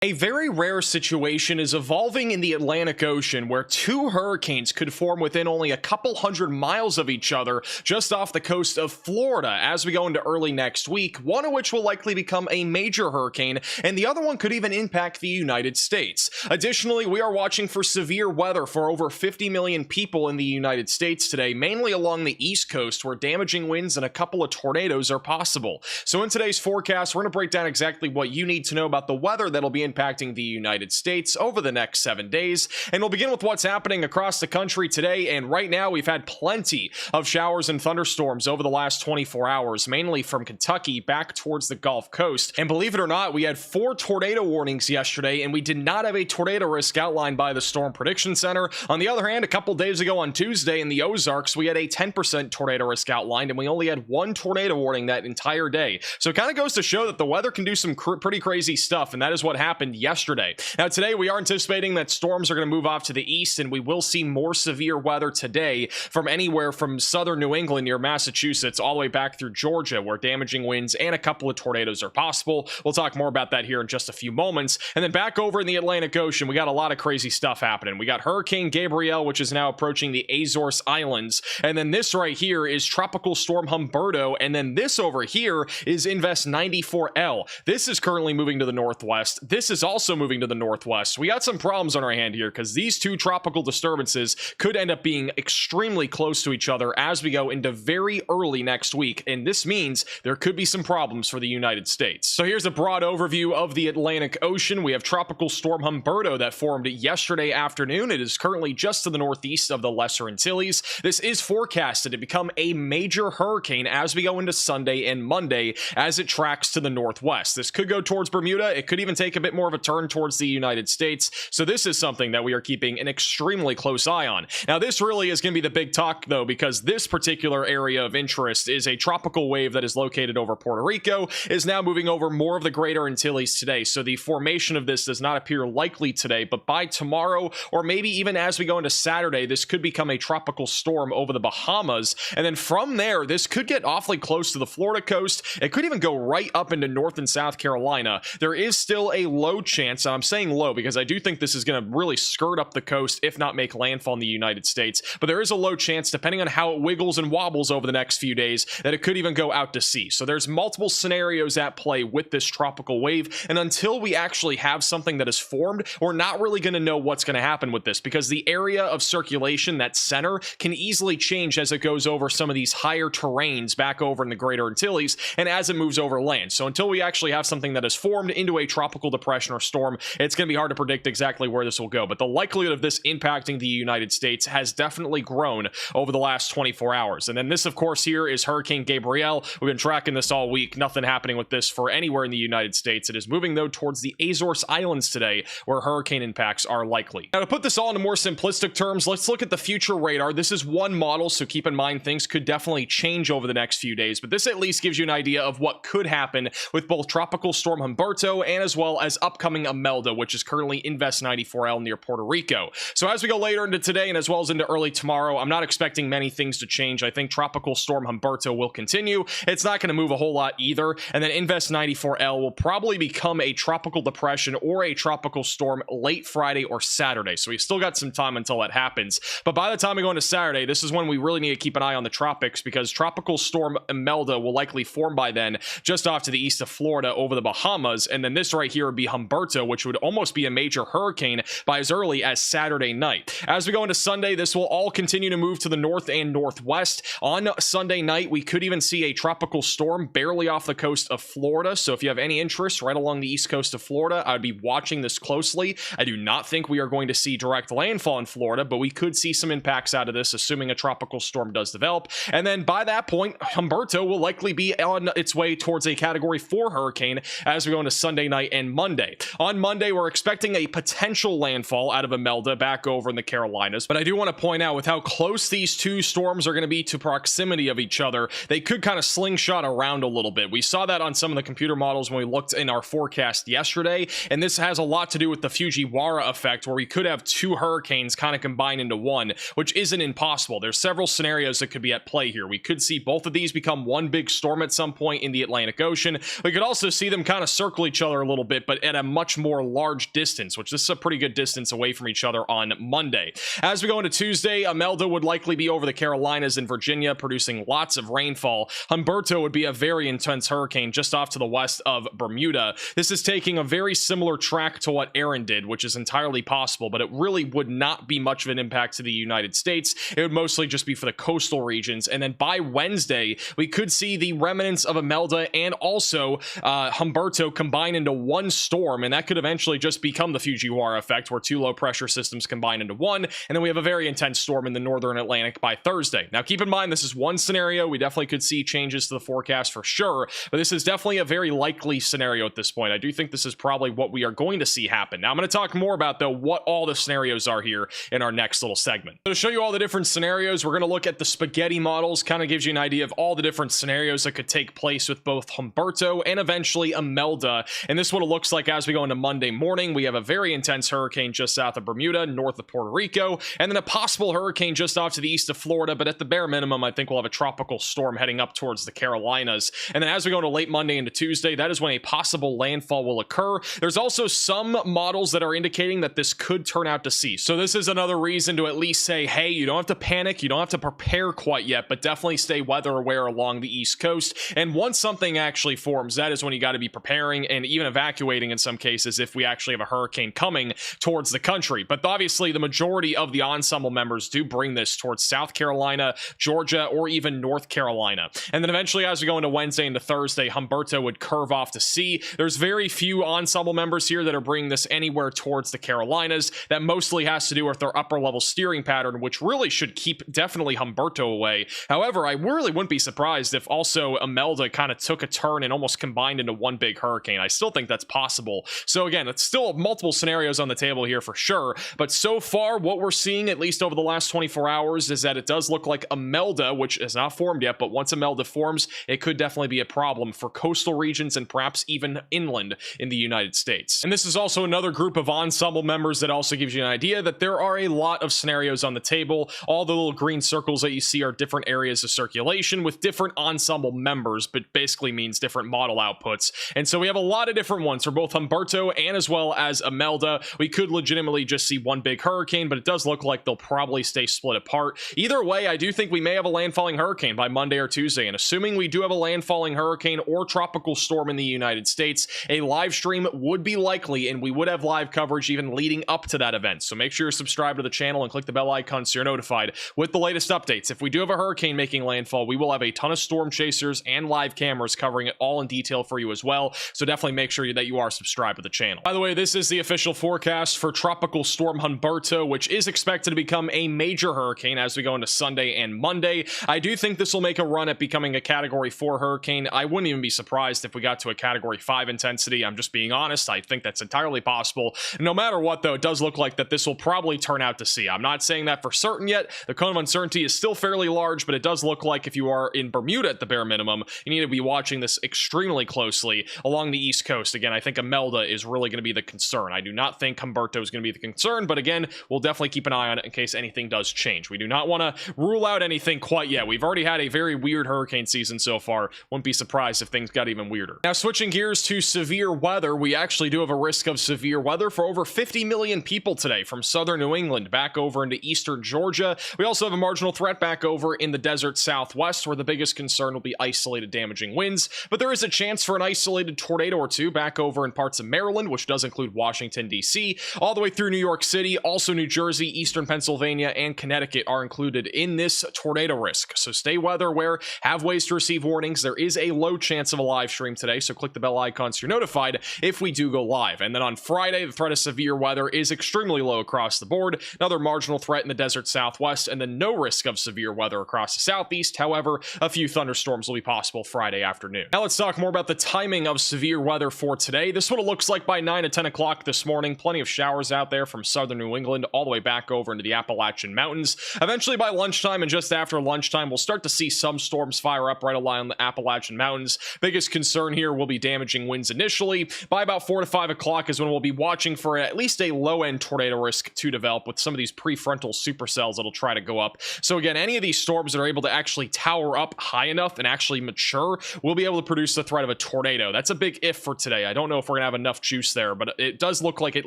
A very rare situation is evolving in the Atlantic Ocean where two hurricanes could form within only a couple hundred miles of each other just off the coast of Florida as we go into early next week, one of which will likely become a major hurricane, and the other one could even impact the United States. Additionally, we are watching for severe weather for over 50 million people in the United States today, mainly along the East Coast where damaging winds and a couple of tornadoes are possible. So in today's forecast, we're going to break down exactly what you need to know about the weather that'll be impacting the United States over the next 7 days. And we'll begin with what's happening across the country today. And right now, we've had plenty of showers and thunderstorms over the last 24 hours, mainly from Kentucky back towards the Gulf Coast. And believe it or not, we had 4 tornado warnings yesterday, and we did not have a tornado risk outlined by the Storm Prediction Center. On the other hand, a couple days ago on Tuesday in the Ozarks, we had a 10% tornado risk outlined, and we only had 1 tornado warning that entire day. So it kind of goes to show that the weather can do some pretty crazy stuff, and that is what happened yesterday. Now today we are anticipating that storms are going to move off to the east, and we will see more severe weather today from anywhere from southern New England near Massachusetts all the way back through Georgia, where damaging winds and a couple of tornadoes are possible. We'll talk more about that here in just a few moments. And then back over in the Atlantic Ocean, we got a lot of crazy stuff happening. We got Hurricane Gabrielle, which is now approaching the Azores Islands, and then this right here is Tropical Storm Humberto, and then this over here is Invest 94L. This is currently moving to the northwest. This is also moving to the northwest. We got some problems on our hand here because these two tropical disturbances could end up being extremely close to each other as we go into very early next week, and this means there could be some problems for the United States. So here's a broad overview of the Atlantic Ocean. We have Tropical Storm Humberto that formed yesterday afternoon. It is currently just to the northeast of the Lesser Antilles. This is forecasted to become a major hurricane as we go into Sunday and Monday as it tracks to the northwest. This could go towards Bermuda. It could even take a bit more of a turn towards the United States. So this is something that we are keeping an extremely close eye on. Now this really is going to be the big talk though, because this particular area of interest is a tropical wave that is located over Puerto Rico, is now moving over more of the greater Antilles today. So the formation of this does not appear likely today, but by tomorrow, or maybe even as we go into Saturday, this could become a tropical storm over the Bahamas. And then from there, this could get awfully close to the Florida coast. It could even go right up into North and South Carolina. There is still a low chance, and I'm saying low because I do think this is going to really skirt up the coast, if not make landfall in the United States. But there is a low chance, depending on how it wiggles and wobbles over the next few days, that it could even go out to sea. So there's multiple scenarios at play with this tropical wave. And until we actually have something that is formed, we're not really going to know what's going to happen with this, because the area of circulation, that center, can easily change as it goes over some of these higher terrains back over in the greater Antilles and as it moves over land. So until we actually have something that is formed into a tropical depression or storm, it's going to be hard to predict exactly where this will go. But the likelihood of this impacting the United States has definitely grown over the last 24 hours. And then this, of course, here is Hurricane Gabrielle. We've been tracking this all week. Nothing happening with this for anywhere in the United States. It is moving, though, towards the Azores Islands today, where hurricane impacts are likely. Now, to put this all into more simplistic terms, let's look at the future radar. This is one model, so keep in mind things could definitely change over the next few days, but this at least gives you an idea of what could happen with both Tropical Storm Humberto and as well as upcoming Imelda, which is currently Invest 94L near Puerto Rico. So as we go later into today and as well as into early tomorrow, I'm not expecting many things to change. I think Tropical Storm Humberto will continue. It's not going to move a whole lot either. And then Invest 94L will probably become a tropical depression or a tropical storm late Friday or Saturday. So we've still got some time until that happens. But by the time we go into Saturday, this is when we really need to keep an eye on the tropics, because Tropical Storm Imelda will likely form by then just off to the east of Florida over the Bahamas. And then this right here would be Humberto, which would almost be a major hurricane by as early as Saturday night. As we go into Sunday, this will all continue to move to the north and northwest. On Sunday night, we could even see a tropical storm barely off the coast of Florida. So if you have any interest right along the east coast of Florida, I would be watching this closely. I do not think we are going to see direct landfall in Florida, but we could see some impacts out of this, assuming a tropical storm does develop. And then by that point, Humberto will likely be on its way towards a Category 4 hurricane as we go into Sunday night and Monday. On Monday, we're expecting a potential landfall out of Imelda back over in the Carolinas, but I do want to point out with how close these two storms are going to be to proximity of each other, they could kind of slingshot around a little bit. We saw that on some of the computer models when we looked in our forecast yesterday, and this has a lot to do with the Fujiwara effect, where we could have two hurricanes kind of combine into one, which isn't impossible. There's several scenarios that could be at play here. We could see both of these become one big storm at some point in the Atlantic Ocean. We could also see them kind of circle each other a little bit, but at a much more large distance, which this is a pretty good distance away from each other on Monday. As we go into Tuesday, Imelda would likely be over the Carolinas and Virginia, producing lots of rainfall. Humberto would be a very intense hurricane just off to the west of Bermuda. This is taking a very similar track to what Aaron did, which is entirely possible, but it really would not be much of an impact to the United States. It would mostly just be for the coastal regions. And then by Wednesday, we could see the remnants of Imelda and also Humberto combine into one storm, and that could eventually just become the Fujiwara effect, where two low pressure systems combine into one, and then we have a very intense storm in the northern Atlantic by Thursday. Now keep in mind, this is one scenario. We definitely could see changes to the forecast for sure, but this is definitely a very likely scenario at this point. I do think this is probably what we are going to see happen. Now I'm going to talk more about, though, what all the scenarios are here in our next little segment. So to show you all the different scenarios, we're going to look at the spaghetti models. Kind of gives you an idea of all the different scenarios that could take place with both Humberto and eventually Imelda. And this is what it looks like as we go into Monday morning. We have a very intense hurricane just south of Bermuda, north of Puerto Rico, and then a possible hurricane just off to the east of Florida. But at the bare minimum, I think we'll have a tropical storm heading up towards the Carolinas. And then as we go into late Monday into Tuesday, that is when a possible landfall will occur. There's also some models that are indicating that this could turn out to sea. So this is another reason to at least say, hey, you don't have to panic, you don't have to prepare quite yet, but definitely stay weather aware along the East Coast. And once something actually forms, that is when you got to be preparing and even evacuating in some cases if we actually have a hurricane coming towards the country. But obviously the majority of the ensemble members do bring this towards South Carolina, Georgia, or even North Carolina. And then eventually as we go into Wednesday into Thursday, Humberto would curve off to sea. There's very few ensemble members here that are bringing this anywhere towards the Carolinas. That mostly has to do with their upper level steering pattern, which really should keep definitely Humberto away. However, I really wouldn't be surprised if also Imelda kind of took a turn and almost combined into one big hurricane. I still think that's possible. So again, it's still multiple scenarios on the table here for sure, but so far what we're seeing, at least over the last 24 hours, is that it does look like Imelda, which has not formed yet, but once Imelda forms, it could definitely be a problem for coastal regions and perhaps even inland in the United States. And this is also another group of ensemble members that also gives you an idea that there are a lot of scenarios on the table. All the little green circles that you see are different areas of circulation with different ensemble members, but basically means different model outputs. And so we have a lot of different ones for both Humberto and as well as Imelda. We could legitimately just see one big hurricane, but it does look like they'll probably stay split apart. Either way, I do think we may have a landfalling hurricane by Monday or Tuesday, and assuming we do have a landfalling hurricane or tropical storm in the United States, a live stream would be likely, and we would have live coverage even leading up to that event. So make sure you're subscribed to the channel and click the bell icon so you're notified with the latest updates. If we do have a hurricane making landfall, we will have a ton of storm chasers and live cameras covering it all in detail for you as well. So definitely make sure that you are subscribed to the channel. By the way, this is the official forecast for Tropical Storm Humberto, which is expected to become a major hurricane as we go into Sunday and Monday. I do think this will make a run at becoming a Category 4 hurricane. I wouldn't even be surprised if we got to a Category 5 intensity. I'm just being honest. I think that's entirely possible. No matter what, though, it does look like that this will probably turn out to sea. I'm not saying that for certain yet. The cone of uncertainty is still fairly large, but it does look like if you are in Bermuda at the bare minimum, you need to be watching this extremely closely along the East Coast. Again, I think Imelda is really going to be the concern. I do not think Humberto is going to be the concern, but again, we'll definitely keep an eye on it in case anything does change. We do not want to rule out anything quite yet. We've already had a very weird hurricane season so far. Wouldn't be surprised if things got even weirder. Now, switching gears to severe weather, we actually do have a risk of severe weather for over 50 million people today from southern New England back over into eastern Georgia. We also have a marginal threat back over in the desert southwest, where the biggest concern will be isolated damaging winds, but there is a chance for an isolated tornado or two back over in parts of Maryland, which does include Washington, D.C., all the way through New York City. Also New Jersey, eastern Pennsylvania, and Connecticut are included in this tornado risk. So stay weather aware, have ways to receive warnings. There is a low chance of a live stream today, so click the bell icon so you're notified if we do go live. And then on Friday, the threat of severe weather is extremely low across the board. Another marginal threat in the desert southwest, and then no risk of severe weather across the southeast. However, a few thunderstorms will be possible Friday afternoon. Now let's talk more about the timing of severe weather for today. This is what it looks like by 9 to 10 o'clock this morning. Plenty of showers out there from southern New England all the way back over into the Appalachian Mountains. Eventually by lunchtime and just after lunchtime, we'll start to see some storms fire up right along the Appalachian Mountains. Biggest concern here will be damaging winds initially. By about 4 to 5 o'clock is when we'll be watching for at least a low-end tornado risk to develop with some of these prefrontal supercells that'll try to go up. So again, any of these storms that are able to actually tower up high enough and actually mature will be able to produce the threat of a tornado. That's a big if for today. I don't know if we're gonna have enough juice there, but it does look like at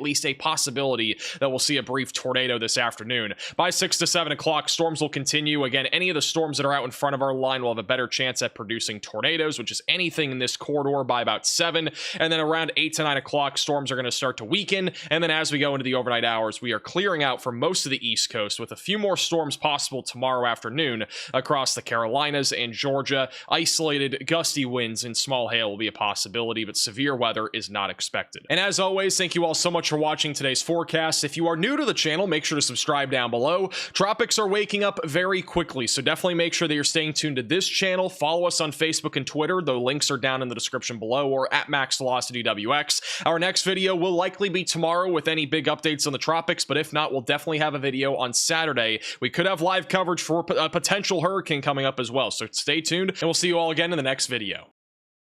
least a possibility that we'll see a brief tornado this afternoon. By 6 to 7 o'clock, storms will continue. Again, any of the storms that are out in front of our line will have a better chance at producing tornadoes, which is anything in this corridor by about 7. And then around 8 to 9 o'clock, storms are going to start to weaken. And then as we go into the overnight hours, we are clearing out for most of the East Coast with a few more storms possible tomorrow afternoon across the Carolinas and Georgia. Isolated gusty winds and small hail will be a possibility, but severe weather is not expected. And as always, thank you all so much for watching today's forecast. If you are new to the channel, make sure to subscribe down below. Tropics are waking up very quickly, so definitely make sure that you're staying tuned to this channel. Follow us on Facebook and Twitter. The links are down in the description below, or at MaxVelocityWX. Our next video will likely be tomorrow with any big updates on the tropics, but if not, we'll definitely have a video on Saturday. We could have live coverage for a potential hurricane coming up as well, so stay tuned, and we'll see you all again in the next video.